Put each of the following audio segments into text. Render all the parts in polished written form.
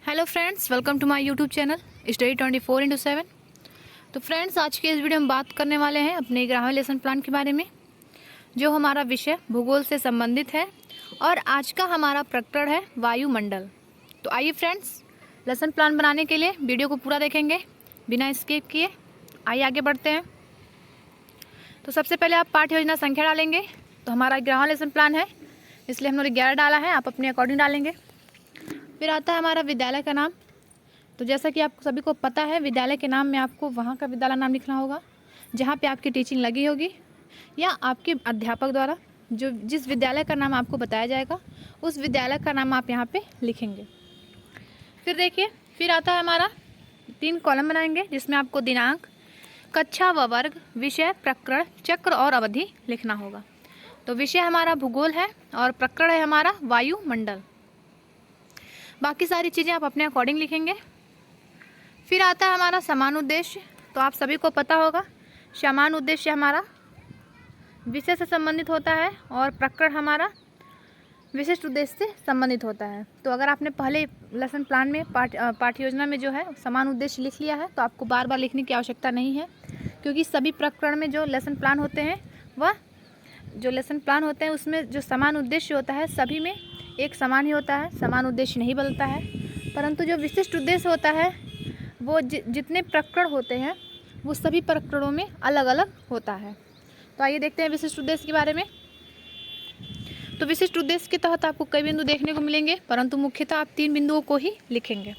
Hello friends, welcome to my YouTube channel study 24/7। तो friends, आज के इस वीडियो में बात करने वाले हैं अपने 11वें लेसन प्लान के बारे में, जो हमारा विषय भूगोल से संबंधित है और आज का हमारा प्रकरण है वायुमंडल। तो आइए फ्रेंड्स, लेसन प्लान बनाने के लिए वीडियो को पूरा देखेंगे बिना स्किप किए। आइए आगे बढ़ते हैं। तो सबसे पहले आप पाठ्य योजना संख्या डालेंगे। तो हमारा 11वां लेसन प्लान है, इसलिए हम लोग 11 डाला है, आप अपने अकॉर्डिंग डालेंगे। फिर आता है हमारा विद्यालय का नाम। तो जैसा कि आप सभी को पता है, विद्यालय के नाम में आपको वहाँ का विद्यालय नाम लिखना होगा जहाँ पे आपकी टीचिंग लगी होगी, या आपके अध्यापक द्वारा जो जिस विद्यालय का नाम आपको बताया जाएगा उस विद्यालय का नाम आप यहाँ पे लिखेंगे। फिर देखिए, फिर आता है हमारा 3 कॉलम बनाएंगे जिसमें आपको दिनांक, कक्षा व वर्ग, विषय, प्रकरण, चक्र और अवधि लिखना होगा। तो विषय हमारा भूगोल है और प्रकरण है हमारा वायुमंडल। बाकी सारी चीज़ें आप अपने अकॉर्डिंग लिखेंगे। फिर आता है हमारा समान उद्देश्य। तो आप सभी को पता होगा, समान उद्देश्य हमारा विषय से संबंधित होता है और प्रकरण हमारा विशिष्ट उद्देश्य से संबंधित होता है। तो अगर आपने पहले लेसन प्लान में पाठ्य योजना में जो है समान उद्देश्य लिख लिया है, तो आपको बार बार लिखने की आवश्यकता नहीं है, क्योंकि सभी प्रकरण में जो लेसन प्लान होते हैं उसमें जो समान उद्देश्य होता है सभी में एक समान ही होता है, समान उद्देश्य नहीं बदलता है। परंतु जो विशिष्ट उद्देश्य होता है वो जितने प्रकरण होते हैं वो सभी प्रकरणों में अलग अलग होता है। तो आइए देखते हैं विशिष्ट उद्देश्य के बारे में। तो विशिष्ट उद्देश्य के तहत आपको कई बिंदु देखने को मिलेंगे, परंतु मुख्यतः आप 3 बिंदुओं को ही लिखेंगे,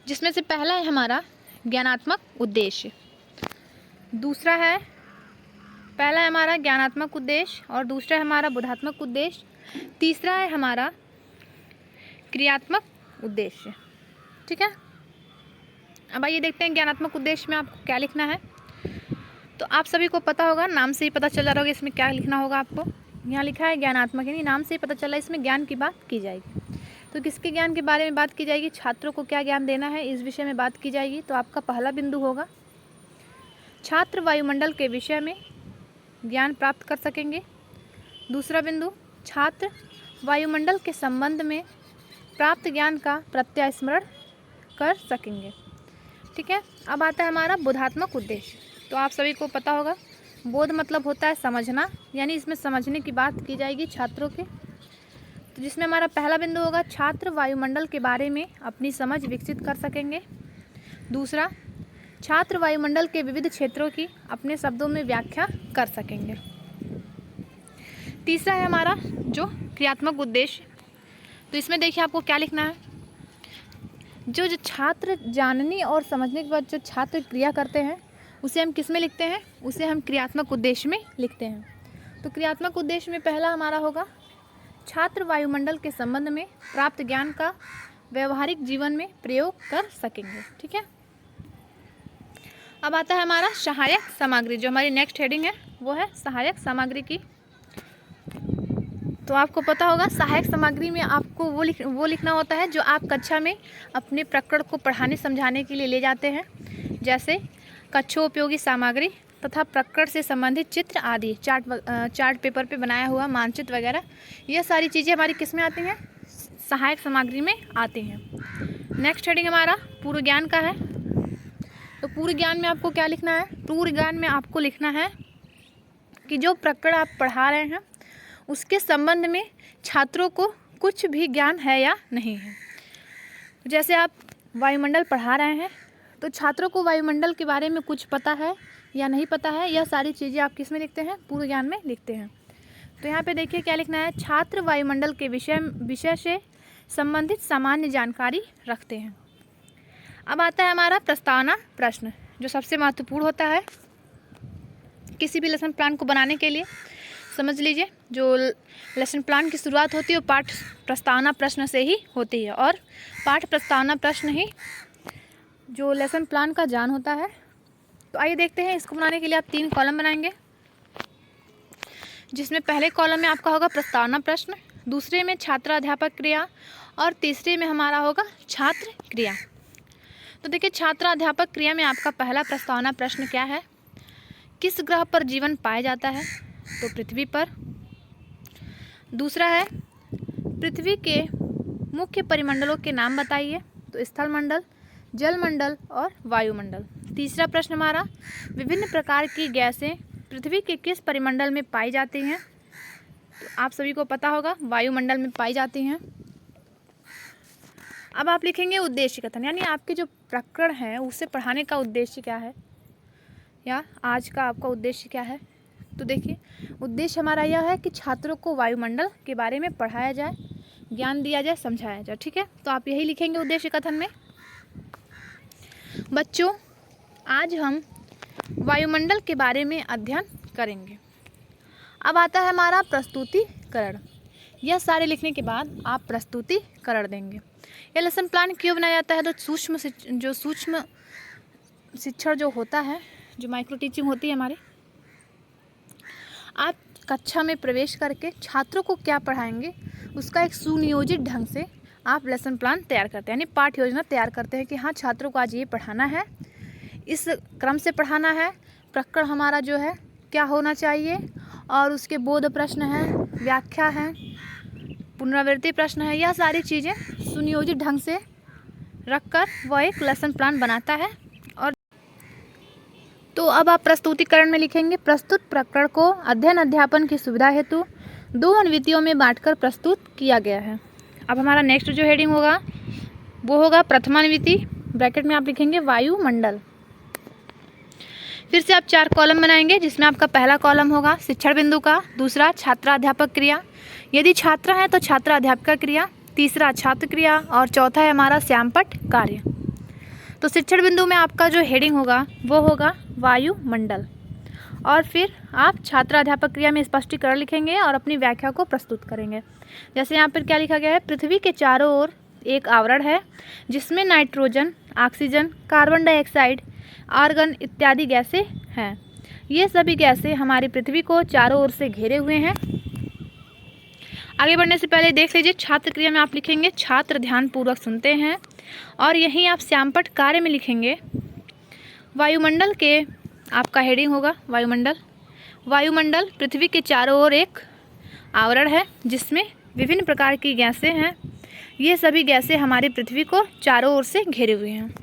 जिसमें से पहला है हमारा ज्ञानात्मक उद्देश्य। पहला है हमारा ज्ञानात्मक उद्देश्य और दूसरा है हमारा बोधात्मक उद्देश्य, तीसरा है हमारा क्रियात्मक उद्देश्य। ठीक है, अब आइए देखते हैं ज्ञानात्मक उद्देश्य में आपको क्या लिखना है। तो आप सभी को पता होगा, नाम से ही पता चल रहा होगा इसमें क्या लिखना होगा आपको। यहाँ लिखा है ज्ञानात्मक, यानी नाम से ही पता चल रहा है इसमें ज्ञान की बात की जाएगी। तो किसके ज्ञान के बारे में बात की जाएगी, छात्रों को क्या ज्ञान देना है, इस विषय में बात की जाएगी। तो आपका पहला बिंदु होगा छात्र वायुमंडल के विषय में ज्ञान प्राप्त कर सकेंगे। दूसरा बिंदु, छात्र वायुमंडल के संबंध में प्राप्त ज्ञान का प्रत्यास्मरण कर सकेंगे। ठीक है, अब आता है हमारा बोधात्मक उद्देश्य। तो आप सभी को पता होगा, बोध मतलब होता है समझना, यानी इसमें समझने की बात की जाएगी छात्रों के। तो जिसमें हमारा पहला बिंदु होगा छात्र वायुमंडल के बारे में अपनी समझ विकसित कर सकेंगे। दूसरा, छात्र वायुमंडल के विविध क्षेत्रों की अपने शब्दों में व्याख्या कर सकेंगे। तीसरा है हमारा जो क्रियात्मक उद्देश्य। तो इसमें देखिए आपको क्या लिखना है, जो छात्र जानने और समझने के बाद जो छात्र क्रिया करते हैं उसे हम किस में लिखते हैं, उसे हम क्रियात्मक उद्देश्य में लिखते हैं। तो क्रियात्मक उद्देश्य में पहला हमारा होगा छात्र वायुमंडल के संबंध में प्राप्त ज्ञान का व्यवहारिक जीवन में प्रयोग कर सकेंगे। ठीक है, अब आता है हमारा सहायक सामग्री। जो हमारी नेक्स्ट हेडिंग है वो है सहायक सामग्री की। तो आपको पता होगा, सहायक सामग्री में आपको वो लिखना होता है जो आप कक्षा में अपने प्रकरण को पढ़ाने समझाने के लिए ले जाते हैं, जैसे कक्षोपयोगी सामग्री तथा प्रकरण से संबंधित चित्र आदि, चार्ट पेपर पे बनाया हुआ मानचित्र वगैरह, यह सारी चीज़ें हमारी किस में आती हैं, सहायक सामग्री में आती हैं। नेक्स्ट हेडिंग हमारा पूर्व ज्ञान का है। तो पूर्व ज्ञान में आपको क्या लिखना है, पूर्व ज्ञान में आपको लिखना है कि जो प्रकरण आप पढ़ा रहे हैं उसके संबंध में छात्रों को कुछ भी ज्ञान है या नहीं है। जैसे आप वायुमंडल पढ़ा रहे हैं तो छात्रों को वायुमंडल के बारे में कुछ पता है या नहीं पता है, यह सारी चीज़ें आप किस में लिखते हैं, पूर्व ज्ञान में लिखते हैं। तो यहाँ पे देखिए क्या लिखना है, छात्र वायुमंडल के विषय से संबंधित सामान्य जानकारी रखते हैं। अब आता है हमारा प्रस्तावना प्रश्न, जो सबसे महत्वपूर्ण होता है किसी भी लेसन प्लान को बनाने के लिए। समझ लीजिए, जो लेसन प्लान की शुरुआत होती है वो पाठ प्रस्तावना प्रश्न से ही होती है, और पाठ प्रस्तावना प्रश्न ही जो लेसन प्लान का जान होता है। तो आइए देखते हैं, इसको बनाने के लिए आप 3 कॉलम बनाएंगे, जिसमें पहले कॉलम में आपका होगा प्रस्तावना प्रश्न, दूसरे में छात्र अध्यापक क्रिया और तीसरे में हमारा होगा छात्र क्रिया। तो देखिए, छात्र अध्यापक क्रिया में आपका पहला प्रस्तावना प्रश्न क्या है, किस ग्रह पर जीवन पाया जाता है, तो पृथ्वी पर। दूसरा है पृथ्वी के मुख्य परिमंडलों के नाम बताइए। तो स्थल मंडल, जल मंडल और वायुमंडल। तीसरा प्रश्न हमारा, विभिन्न प्रकार की गैसें पृथ्वी के किस परिमंडल में पाई जाती हैं। तो आप सभी को पता होगा वायुमंडल में पाई जाती हैं। अब आप लिखेंगे उद्देश्य कथन, यानी आपके जो प्रकरण है उसे पढ़ाने का उद्देश्य क्या है, या आज का आपका उद्देश्य क्या है। तो देखिए, उद्देश्य हमारा यह है कि छात्रों को वायुमंडल के बारे में पढ़ाया जाए, ज्ञान दिया जाए, समझाया जाए। ठीक है, तो आप यही लिखेंगे उद्देश्य कथन में। बच्चों, आज हम वायुमंडल के बारे में अध्ययन करेंगे। अब आता है हमारा प्रस्तुतिकरण। यह सारे लिखने के बाद आप प्रस्तुतिकरण देंगे। यह लेसन प्लान क्यों बनाया जाता है, तो सूक्ष्म शिक्षण जो होता है, जो माइक्रो टीचिंग होती है हमारी, आप कक्षा में प्रवेश करके छात्रों को क्या पढ़ाएंगे उसका एक सुनियोजित ढंग से आप लेसन प्लान तैयार करते हैं, यानी पाठ योजना तैयार करते हैं कि हाँ, छात्रों को आज ये पढ़ाना है, इस क्रम से पढ़ाना है, प्रकरण हमारा जो है क्या होना चाहिए, और उसके बोध प्रश्न है, व्याख्या है, पुनरावृत्ति प्रश्न है। यह सारी चीज़ें सुनियोजित ढंग से रखकर वह एक लेसन प्लान बनाता है। और तो अब आप प्रस्तुतिकरण में लिखेंगे, प्रस्तुत प्रकरण को अध्ययन अध्यापन की सुविधा हेतु 2 अनुविधियों में बांटकर प्रस्तुत किया गया है। अब हमारा नेक्स्ट जो हेडिंग होगा वो होगा प्रथमानुविधि, ब्रैकेट में आप लिखेंगे वायुमंडल। फिर से आप 4 कॉलम बनाएंगे, जिसमें आपका पहला कॉलम होगा शिक्षण बिंदु का, दूसरा छात्र अध्यापक क्रिया, यदि छात्र है तो छात्र अध्यापक क्रिया, तीसरा छात्र क्रिया, और चौथा है हमारा श्यामपट्ट कार्य। तो शिक्षण बिंदु में आपका जो हेडिंग होगा वो होगा वायुमंडल, और फिर आप छात्र अध्यापक क्रिया में स्पष्टीकरण लिखेंगे और अपनी व्याख्या को प्रस्तुत करेंगे। जैसे यहाँ पर क्या लिखा गया है, पृथ्वी के चारों ओर एक आवरण है जिसमें nitrogen, oxygen, carbon dioxide, argon इत्यादि गैसें हैं। ये सभी गैसें हमारी पृथ्वी को चारों ओर से घेरे हुए हैं। आगे बढ़ने से पहले देख लीजिए, छात्र क्रिया में आप लिखेंगे छात्र ध्यानपूर्वक सुनते हैं, और यहीं आप श्यामपट्ट कार्य में लिखेंगे वायुमंडल के, आपका हेडिंग होगा वायुमंडल। वायुमंडल पृथ्वी के चारों ओर एक आवरण है जिसमें विभिन्न प्रकार की गैसें हैं। ये सभी गैसें हमारी पृथ्वी को चारों ओर से घेरे हुए हैं।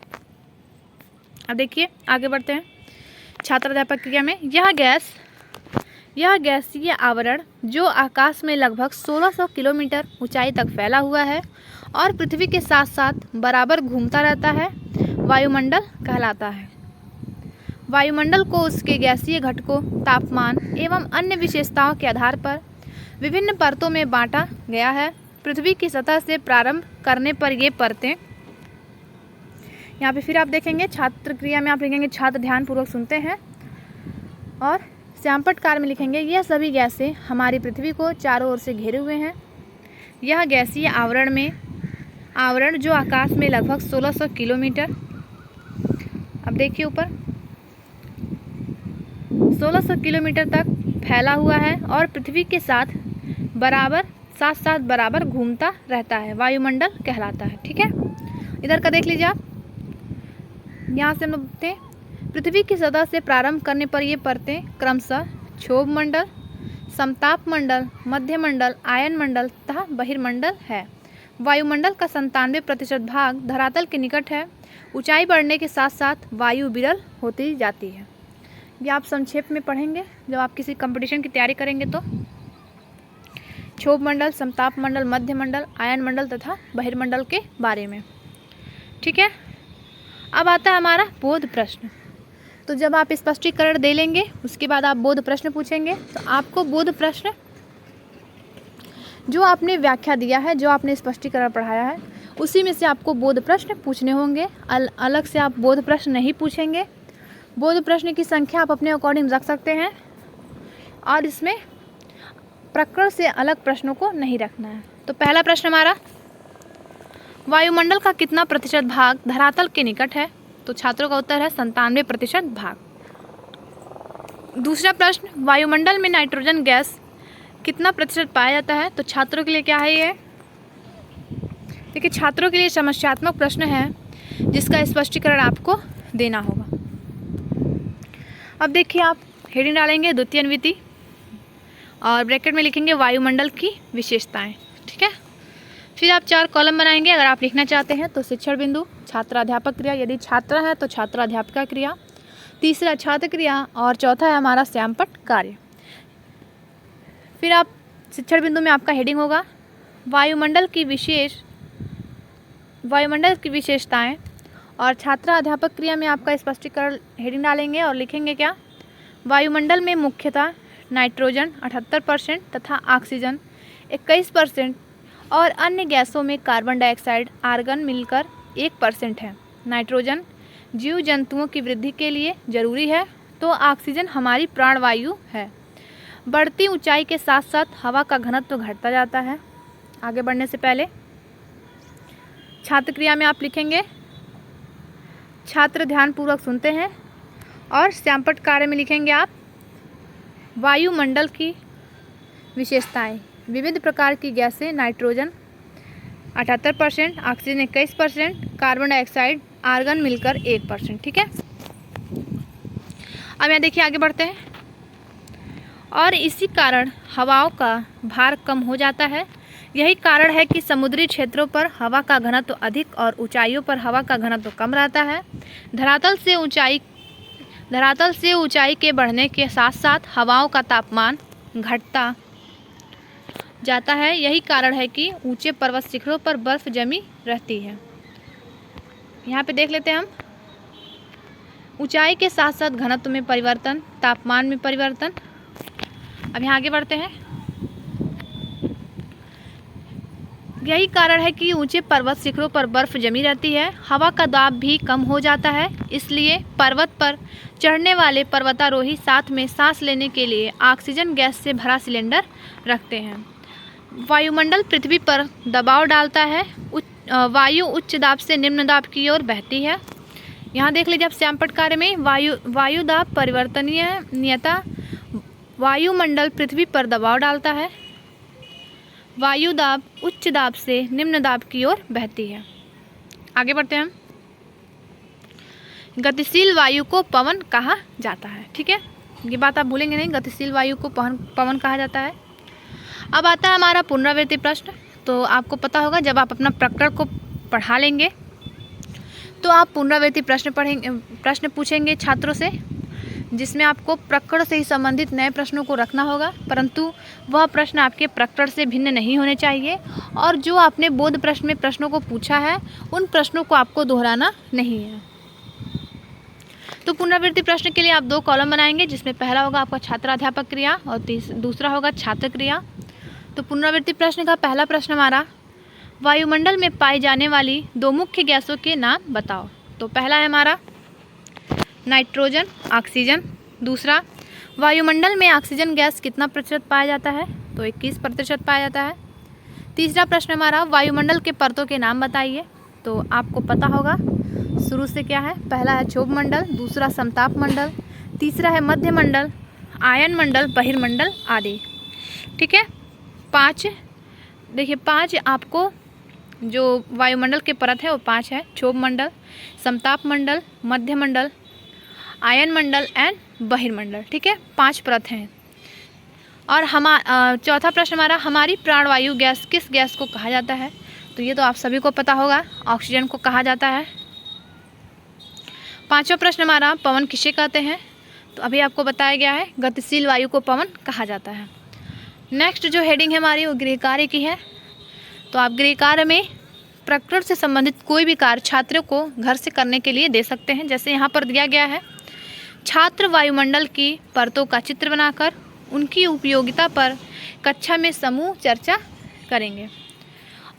अब देखिए आगे बढ़ते हैं। छात्र अध्यापक क्रिया में यह गैसीय आवरण जो आकाश में लगभग 1600 किलोमीटर ऊंचाई तक फैला हुआ है और पृथ्वी के साथ साथ बराबर घूमता रहता है, वायुमंडल कहलाता है। वायुमंडल को उसके गैसीय घटकों, तापमान एवं अन्य विशेषताओं के आधार पर विभिन्न परतों में बांटा गया है। पृथ्वी की सतह से प्रारंभ करने पर ये परतें, यहाँ पे फिर आप देखेंगे छात्र क्रिया में आप लिखेंगे छात्र ध्यानपूर्वक सुनते हैं, और श्यामपट्ट कार्य में लिखेंगे यह सभी गैसें हमारी पृथ्वी को चारों ओर से घेरे हुए हैं। यह गैसीय आवरण जो आकाश में लगभग 1600 किलोमीटर, अब देखिए ऊपर 1600 किलोमीटर तक फैला हुआ है और पृथ्वी के साथ बराबर घूमता रहता है, वायुमंडल कहलाता है। ठीक है, इधर का देख लीजिए आप, यहाँ से हम लोग देखते हैं पृथ्वी की सतह से प्रारंभ करने पर ये परतें क्रमशः क्षोभ मंडल, समताप मंडल, मध्य मंडल, आयन मंडल तथा बहिर्मंडल है। वायुमंडल का 97% भाग धरातल के निकट है। ऊंचाई बढ़ने के साथ साथ वायु विरल होती जाती है। ये आप संक्षेप में पढ़ेंगे जब आप किसी कंपटीशन की तैयारी करेंगे तो। क्षोभ मंडल, समताप मंडल, मध्य मंडल, आयन मंडल तथा बहिर्मंडल के बारे में। ठीक है, अब आता है हमारा बोध प्रश्न। तो जब आप स्पष्टीकरण दे लेंगे उसके बाद आप बोध प्रश्न पूछेंगे। तो आपको बोध प्रश्न, जो आपने व्याख्या दिया है, जो आपने स्पष्टीकरण पढ़ाया है, उसी में से आपको बोध प्रश्न पूछने होंगे। अलग से आप बोध प्रश्न नहीं पूछेंगे। बोध प्रश्न की संख्या आप अपने अकॉर्डिंग रख सकते हैं, और इसमें प्रकरण से अलग प्रश्नों को नहीं रखना है। तो पहला प्रश्न हमारा, वायुमंडल का कितना प्रतिशत भाग धरातल के निकट है। तो छात्रों का उत्तर है 97% भाग। दूसरा प्रश्न, वायुमंडल में नाइट्रोजन गैस कितना प्रतिशत पाया जाता है। तो छात्रों के लिए क्या है ये, देखिए छात्रों के लिए समस्यात्मक प्रश्न है जिसका स्पष्टीकरण आपको देना होगा। अब देखिए आप हेडिंग डालेंगे द्वितीय अनुविधि और ब्रैकेट में लिखेंगे वायुमंडल की विशेषताएं। ठीक है, फिर आप 4 कॉलम बनाएंगे अगर आप लिखना चाहते हैं तो। शिक्षण बिंदु, छात्र अध्यापक क्रिया, यदि छात्रा है तो छात्र अध्यापिका क्रिया, तीसरा छात्र क्रिया और चौथा है हमारा श्यामपट्ट कार्य। फिर आप शिक्षण बिंदु में आपका हेडिंग होगा वायुमंडल की विशेषताएं, और छात्रा अध्यापक क्रिया में आपका स्पष्टीकरण हेडिंग डालेंगे और लिखेंगे क्या, वायुमंडल में मुख्यतः नाइट्रोजन 78% तथा ऑक्सीजन 21% और अन्य गैसों में कार्बन डाइऑक्साइड आर्गन मिलकर 1% है। नाइट्रोजन जीव जंतुओं की वृद्धि के लिए जरूरी है, तो ऑक्सीजन हमारी प्राणवायु है। बढ़ती ऊंचाई के साथ साथ हवा का घनत्व घटता जाता है। आगे बढ़ने से पहले छात्र क्रिया में आप लिखेंगे, छात्र ध्यानपूर्वक सुनते हैं, और श्यामपट्ट कार्य में लिखेंगे आप वायुमंडल की विशेषताएं, विविध प्रकार की गैसें, nitrogen 78%, oxygen 21%, carbon dioxide argon मिलकर 1%। ठीक है, अब यहाँ देखिए आगे बढ़ते हैं। और इसी कारण हवाओं का भार कम हो जाता है। यही कारण है कि समुद्री क्षेत्रों पर हवा का घनत्व अधिक और ऊंचाइयों पर हवा का घनत्व कम रहता है। धरातल से ऊंचाई के बढ़ने के साथ साथ हवाओं का तापमान घटता जाता है। यही कारण है कि ऊंचे पर्वत शिखरों पर बर्फ जमी रहती है। यहाँ पे देख लेते हैं हम, ऊंचाई के साथ साथ घनत्व में परिवर्तन, तापमान में परिवर्तन। अब यहाँ आगे बढ़ते हैं। यही कारण है कि ऊंचे पर्वत शिखरों पर बर्फ जमी रहती है, हवा का दाब भी कम हो जाता है। इसलिए पर्वत पर चढ़ने वाले पर्वतारोही साथ में सांस लेने के लिए ऑक्सीजन गैस से भरा सिलेंडर रखते हैं। वायुमंडल पृथ्वी पर दबाव डालता है। वायु उच्च दाब से निम्न दाब की ओर बहती है। यहाँ देख लीजिए आप श्यामपट्ट कार्य में वायु दाब परिवर्तनीयता, वायुमंडल पृथ्वी पर दबाव डालता है। वायु दाब उच्च दाब से निम्न दाब की ओर बहती है। आगे बढ़ते हैं हम। गतिशील वायु को पवन कहा जाता है। ठीक है, ये बात आप भूलेंगे नहीं, गतिशील वायु को पवन कहा जाता है। अब आता है हमारा पुनरावृत्ति प्रश्न। तो आपको पता होगा जब आप अपना प्रकरण को पढ़ा लेंगे तो आप पुनरावृत्ति प्रश्न पूछेंगे छात्रों से, जिसमें आपको प्रकरण से ही संबंधित नए प्रश्नों को रखना होगा, परंतु वह प्रश्न आपके प्रकरण से भिन्न नहीं होने चाहिए, और जो आपने बोध प्रश्न में प्रश्नों को पूछा है उन प्रश्नों को आपको दोहराना नहीं है। तो पुनरावृत्ति प्रश्न के लिए आप 2 कॉलम बनाएंगे, जिसमें पहला होगा आपका छात्र अध्यापक क्रिया और दूसरा होगा छात्र क्रिया। तो पुनरावृत्ति प्रश्न का पहला प्रश्न हमारा, वायुमंडल में पाई जाने वाली 2 मुख्य गैसों के नाम बताओ। तो पहला है हमारा नाइट्रोजन, ऑक्सीजन। दूसरा, वायुमंडल में ऑक्सीजन गैस कितना प्रतिशत पाया जाता है? तो 21% पाया जाता है। तीसरा प्रश्न हमारा, वायुमंडल के परतों के नाम बताइए। तो आपको पता होगा शुरू से क्या है, पहला है क्षोभ मंडल, दूसरा समताप मंडल, तीसरा है मध्य मंडल, आयन मंडल, बहिर्मंडल आदि। ठीक है, 5 देखिए 5 आपको जो वायुमंडल के परत है वो 5 है, क्षोभ मंडल, समताप मंडल, मध्य मंडल, आयन मंडल एंड बहिर्मंडल। ठीक है, 5 परत हैं। और चौथा प्रश्न हमारा, हमारी प्राणवायु गैस किस गैस को कहा जाता है? तो ये तो आप सभी को पता होगा, ऑक्सीजन को कहा जाता है। 5वां प्रश्न हमारा, पवन किसे कहते हैं? तो अभी आपको बताया गया है, गतिशील वायु को पवन कहा जाता है। नेक्स्ट जो हेडिंग है हमारी वो गृह कार्य की है। तो आप गृह कार्य में प्रकरण से संबंधित कोई भी कार्य छात्रों को घर से करने के लिए दे सकते हैं। जैसे यहाँ पर दिया गया है, छात्र वायुमंडल की परतों का चित्र बनाकर उनकी उपयोगिता पर कक्षा में समूह चर्चा करेंगे।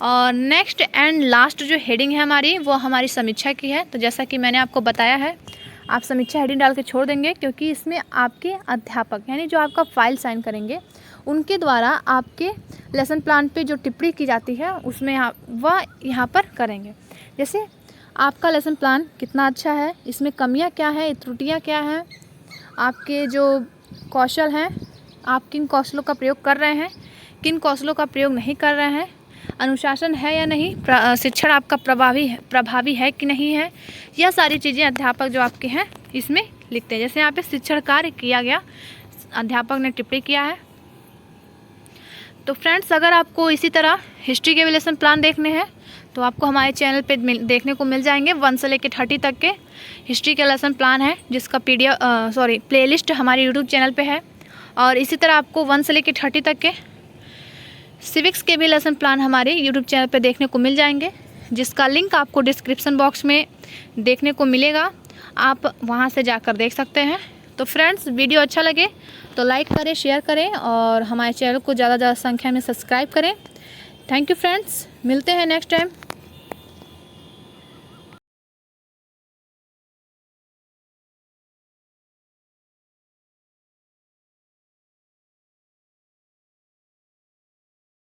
और नेक्स्ट एंड लास्ट जो हेडिंग है हमारी वो हमारी समीक्षा की है। तो जैसा कि मैंने आपको बताया है, आप समीक्षा हेडिंग डाल के छोड़ देंगे, क्योंकि इसमें आपके अध्यापक यानी जो आपका फाइल साइन करेंगे उनके द्वारा आपके लेसन प्लान पे जो टिप्पणी की जाती है उसमें वह यहाँ पर करेंगे। जैसे आपका लेसन प्लान कितना अच्छा है, इसमें कमियाँ क्या हैं, त्रुटियाँ क्या हैं, आपके जो कौशल हैं, आप किन कौशलों का प्रयोग कर रहे हैं, किन कौशलों का प्रयोग नहीं कर रहे हैं, अनुशासन है या नहीं, शिक्षण आपका प्रभावी है कि नहीं है, यह सारी चीज़ें अध्यापक जो आपके हैं इसमें लिखते हैं। जैसे यहाँ पे शिक्षण कार्य किया गया, अध्यापक ने टिप्पणी किया है, तो फ्रेंड्स, अगर आपको इसी तरह हिस्ट्री के भी लेसन प्लान देखने हैं तो आपको हमारे चैनल पे देखने को मिल जाएंगे। 1 से लेकर 30 तक के हिस्ट्री के लेसन प्लान है, जिसका प्लेलिस्ट हमारे यूट्यूब चैनल पे है। और इसी तरह आपको 1 से लेकर 30 तक के सिविक्स के भी लेसन प्लान हमारे यूट्यूब चैनल पे देखने को मिल जाएंगे, जिसका लिंक आपको डिस्क्रिप्शन बॉक्स में देखने को मिलेगा। आप वहां से जाकर देख सकते हैं। तो फ्रेंड्स, वीडियो अच्छा लगे तो लाइक करें, शेयर करें और हमारे चैनल को ज़्यादा संख्या में सब्सक्राइब करें। थैंक यू फ्रेंड्स, मिलते हैं नेक्स्ट टाइम।